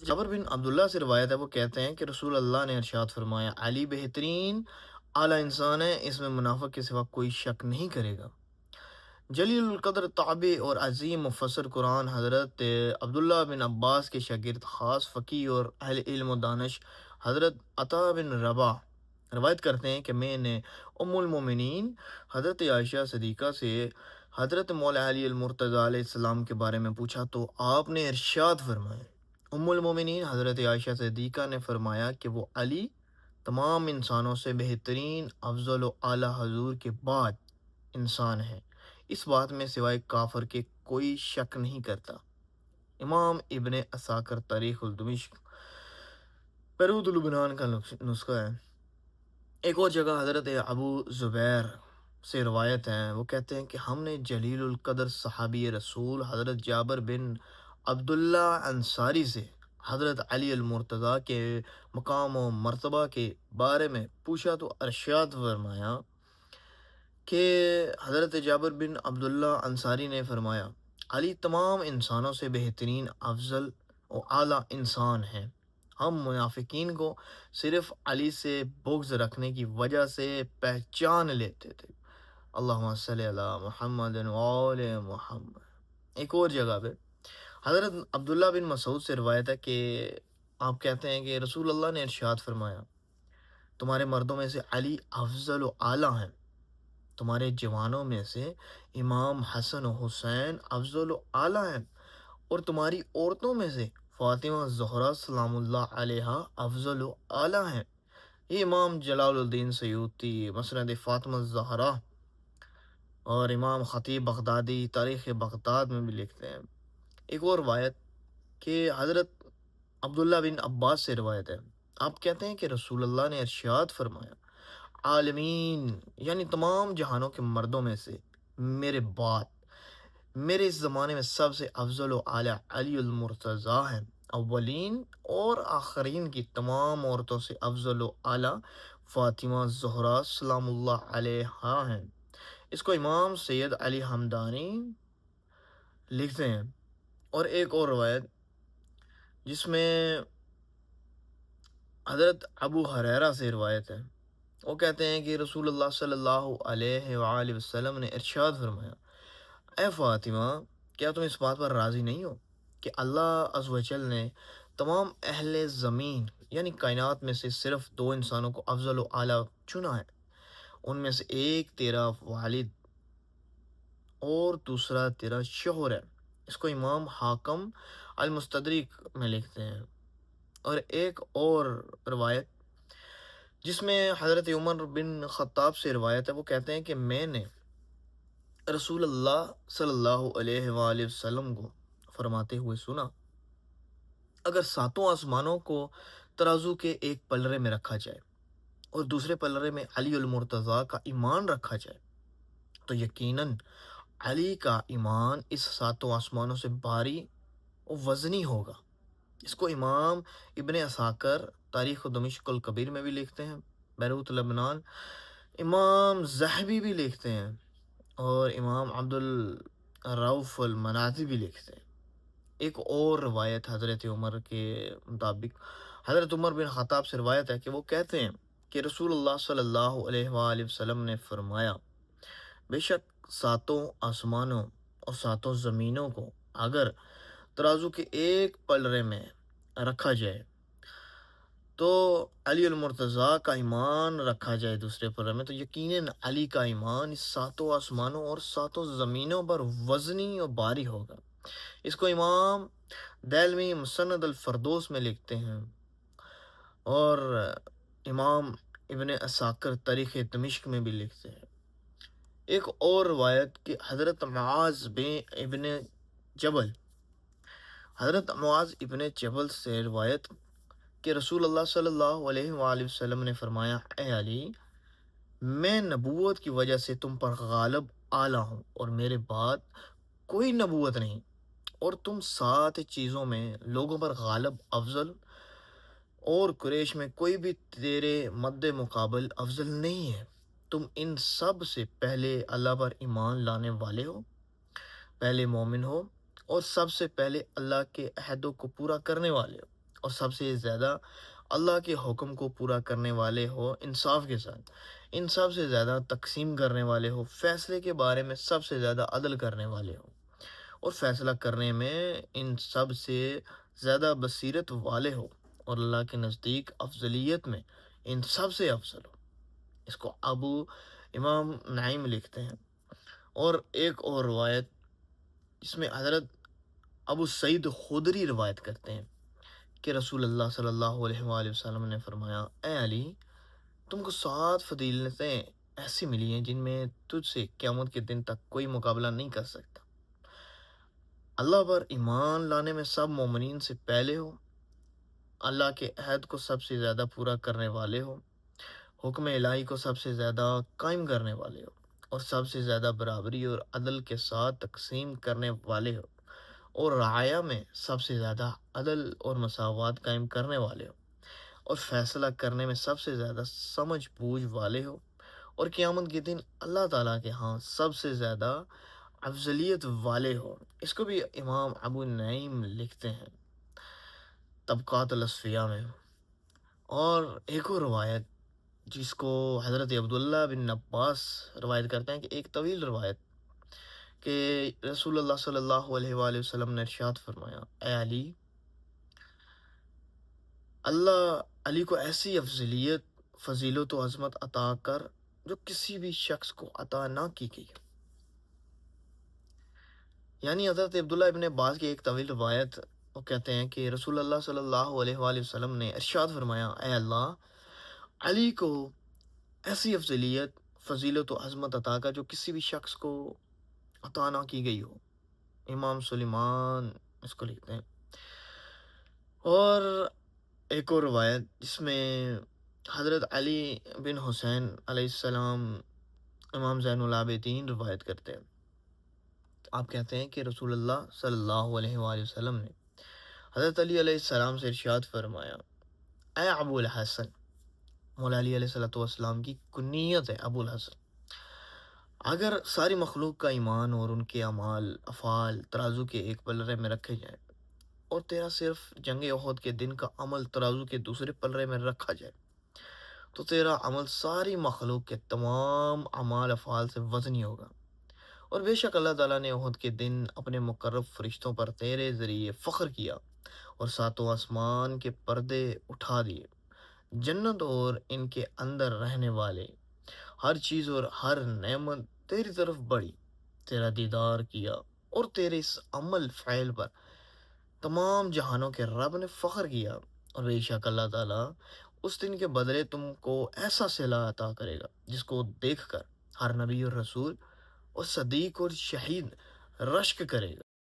جابر بن عبداللہ سے روایت ہے، وہ کہتے ہیں کہ رسول اللہ نے ارشاد فرمایا، علی بہترین اعلیٰ انسان ہے، اس میں منافق کے سوا کوئی شک نہیں کرے گا۔ جلیل القدر تابع اور عظیم مفسر قرآن حضرت عبداللہ بن عباس کے شاگرد، خاص فقی اور اہل علم و دانش حضرت عطا بن رباح روایت کرتے ہیں کہ میں نے ام المومنین حضرت عائشہ صدیقہ سے حضرت مولا علی المرتضیٰ علیہ السلام کے بارے میں پوچھا تو آپ نے ارشاد فرمایا، ام المومنین حضرت عائشہ صدیقہ نے فرمایا کہ وہ علی تمام انسانوں سے بہترین، افضل و اعلیٰ حضور کے بعد انسان ہے، اس بات میں سوائے کافر کے کوئی شک نہیں کرتا۔ امام ابن عساکر تاریخ الدمشق پیرود لبنان کا نسخہ ہے۔ ایک اور جگہ حضرت ابو زبیر سے روایت ہے، وہ کہتے ہیں کہ ہم نے جلیل القدر صحابی رسول حضرت جابر بن عبداللہ انصاری سے حضرت علی المرتضیٰ کے مقام و مرتبہ کے بارے میں پوچھا تو ارشاد فرمایا کہ حضرت جابر بن عبداللہ انصاری نے فرمایا، علی تمام انسانوں سے بہترین، افضل و اعلیٰ انسان ہیں۔ ہم منافقین کو صرف علی سے بغض رکھنے کی وجہ سے پہچان لیتے تھے۔ اللہم صلی علی محمد وآل محمد۔ ایک اور جگہ پہ حضرت عبداللہ بن مسعود سے روایت ہے کہ آپ کہتے ہیں کہ رسول اللہ نے ارشاد فرمایا، تمہارے مردوں میں سے علی افضل و اعلیٰ ہیں، تمہارے جوانوں میں سے امام حسن و حسین افضل و اعلیٰ ہیں، اور تمہاری عورتوں میں سے فاطمہ زہرا سلام اللہ علیہا افضل و اعلیٰ ہیں۔ یہ امام جلال الدین سیوطی مسند فاطمہ زہرا اور امام خطیب بغدادی تاریخ بغداد میں بھی لکھتے ہیں۔ ایک اور روایت کہ حضرت عبداللہ بن عباس سے روایت ہے، آپ کہتے ہیں کہ رسول اللہ نے ارشاد فرمایا، عالمین یعنی تمام جہانوں کے مردوں میں سے میرے بعد میرے اس زمانے میں سب سے افضل و اعلیٰ علی المرتضیٰ ہیں، اولین اور آخرین کی تمام عورتوں سے افضل و اعلیٰ فاطمہ زہرا سلام اللہ علیہا ہیں۔ اس کو امام سید علی ہمدانی لکھتے ہیں۔ اور ایک اور روایت جس میں حضرت ابو ہریرہ سے روایت ہے، وہ کہتے ہیں کہ رسول اللہ صلی اللہ علیہ وآلہ وسلم نے ارشاد فرمایا، اے فاطمہ، کیا تم اس بات پر راضی نہیں ہو کہ اللہ عز و جل نے تمام اہل زمین یعنی کائنات میں سے صرف دو انسانوں کو افضل و اعلیٰ چنا ہے، ان میں سے ایک تیرا والد اور دوسرا تیرا شوہر ہے۔ اس کو امام حاکم المستدرک میں لکھتے ہیں۔ اور ایک اور روایت جس میں حضرت عمر بن خطاب سے روایت ہے، وہ کہتے ہیں کہ میں نے رسول اللہ صلی اللہ علیہ وآلہ وسلم کو فرماتے ہوئے سنا، اگر ساتوں آسمانوں کو ترازو کے ایک پلڑے میں رکھا جائے اور دوسرے پلڑے میں علی المرتضیٰ کا ایمان رکھا جائے تو یقیناً علی کا ایمان اس ساتوں آسمانوں سے بھاری و وزنی ہوگا۔ اس کو امام ابن عساکر تاریخ دمشق الکبیر میں بھی لکھتے ہیں، بیروت لبنان، امام ذہبی بھی لکھتے ہیں، اور امام عبد الرؤف المناتی بھی لکھتے ہیں۔ ایک اور روایت حضرت عمر کے مطابق حضرت عمر بن خطاب سے روایت ہے کہ وہ کہتے ہیں کہ رسول اللہ صلی اللہ علیہ وآلہ وسلم نے فرمایا، بے شک ساتوں آسمانوں اور ساتوں زمینوں کو اگر ترازو کے ایک پلڑے میں رکھا جائے تو علی المرتضیٰ کا ایمان رکھا جائے دوسرے پلڑے میں، تو یقیناً علی کا ایمان اس ساتوں آسمانوں اور ساتوں زمینوں پر وزنی اور بھاری ہوگا۔ اس کو امام دہلوی مسند الفردوس میں لکھتے ہیں، اور امام ابن عساکر تاریخ دمشق میں بھی لکھتے ہیں۔ ایک اور روایت کہ حضرت معاذ ابن جبل سے روایت کہ رسول اللہ صلی اللہ علیہ وآلہ وسلم نے فرمایا، اے علی، میں نبوت کی وجہ سے تم پر غالب اعلیٰ ہوں اور میرے بعد کوئی نبوت نہیں، اور تم 7 چیزوں میں لوگوں پر غالب افضل، اور قریش میں کوئی بھی تیرے مد مقابل افضل نہیں ہے۔ تم ان سب سے پہلے اللہ پر ایمان لانے والے ہو، پہلے مومن ہو، اور سب سے پہلے اللہ کے عہدوں کو پورا کرنے والے ہو، اور سب سے زیادہ اللہ کے حکم کو پورا کرنے والے ہو انصاف کے ساتھ، ان سب سے زیادہ تقسیم کرنے والے ہو، فیصلے کے بارے میں سب سے زیادہ عدل کرنے والے ہو، اور فیصلہ کرنے میں ان سب سے زیادہ بصیرت والے ہو، اور اللہ کے نزدیک افضلیت میں ان سب سے افضل ہو۔ اس کو امام نعیم لکھتے ہیں۔ اور ایک اور روایت جس میں حضرت ابو سعید خدری روایت کرتے ہیں کہ رسول اللہ صلی اللہ علیہ وآلہ وسلم نے فرمایا، اے علی، تم کو 7 فضیلتیں ایسی ملی ہیں جن میں تجھ سے قیامت کے دن تک کوئی مقابلہ نہیں کر سکتا۔ اللہ پر ایمان لانے میں سب مومنین سے پہلے ہو، اللہ کے عہد کو سب سے زیادہ پورا کرنے والے ہو، حکم الہی کو سب سے زیادہ قائم کرنے والے ہو، اور سب سے زیادہ برابری اور عدل کے ساتھ تقسیم کرنے والے ہو، اور رعایا میں سب سے زیادہ عدل اور مساوات قائم کرنے والے ہو، اور فیصلہ کرنے میں سب سے زیادہ سمجھ بوجھ والے ہو، اور قیامت کے دن اللہ تعالیٰ کے ہاں سب سے زیادہ افضلیت والے ہو۔ اس کو بھی امام ابو نعیم لکھتے ہیں طبقات الاصفیاء میں۔ اور ایک اور روایت جس کو حضرت عبداللہ بن عباس روایت کرتے ہیں، کہ ایک طویل روایت کہ رسول اللہ صلی اللہ علیہ وآلہ وسلم نے ارشاد فرمایا، اے علی، اللہ علی کو ایسی افضلیت، فضیلت و عظمت عطا کر جو کسی بھی شخص کو عطا نہ کی گئی۔ یعنی حضرت عبداللہ ابن عباس کی ایک طویل روایت، وہ کہتے ہیں کہ رسول اللہ صلی اللہ علیہ وآلہ وسلم نے ارشاد فرمایا، اے اللہ، علی کو ایسی افضلیت، فضیلت و عظمت عطا کر جو کسی بھی شخص کو عطا نہ کی گئی ہو۔ امام سلیمان اس کو لکھتے ہیں۔ اور ایک اور روایت جس میں حضرت علی بن حسین علیہ السلام امام زین العابدین روایت کرتے ہیں۔ آپ کہتے ہیں کہ رسول اللہ صلی اللہ علیہ وآلہ وسلم نے حضرت علی علیہ السلام سے ارشاد فرمایا، اے ابو الحسن، مولا علی علیہ السلام کی کنیت ہے ابو الحسن، اگر ساری مخلوق کا ایمان اور ان کے اعمال افعال ترازو کے ایک پلڑے میں رکھے جائیں، اور تیرا صرف جنگ احد کے دن کا عمل ترازو کے دوسرے پلڑے میں رکھا جائے، تو تیرا عمل ساری مخلوق کے تمام اعمال افعال سے وزنی ہوگا۔ اور بے شک اللہ تعالیٰ نے احد کے دن اپنے مقرب فرشتوں پر تیرے ذریعے فخر کیا، اور ساتوں آسمان کے پردے اٹھا دیے، جنت اور ان کے اندر رہنے والے ہر چیز اور ہر نعمت تیری طرف بڑھی، تیرا دیدار کیا، اور تیرے اس عمل فعل پر تمام جہانوں کے رب نے فخر کیا، اور بے شک اللہ تعالیٰ اس دن کے بدلے تم کو ایسا صلہ عطا کرے گا جس کو دیکھ کر ہر نبی اور رسول اور صدیق اور شہید رشک کرے گا۔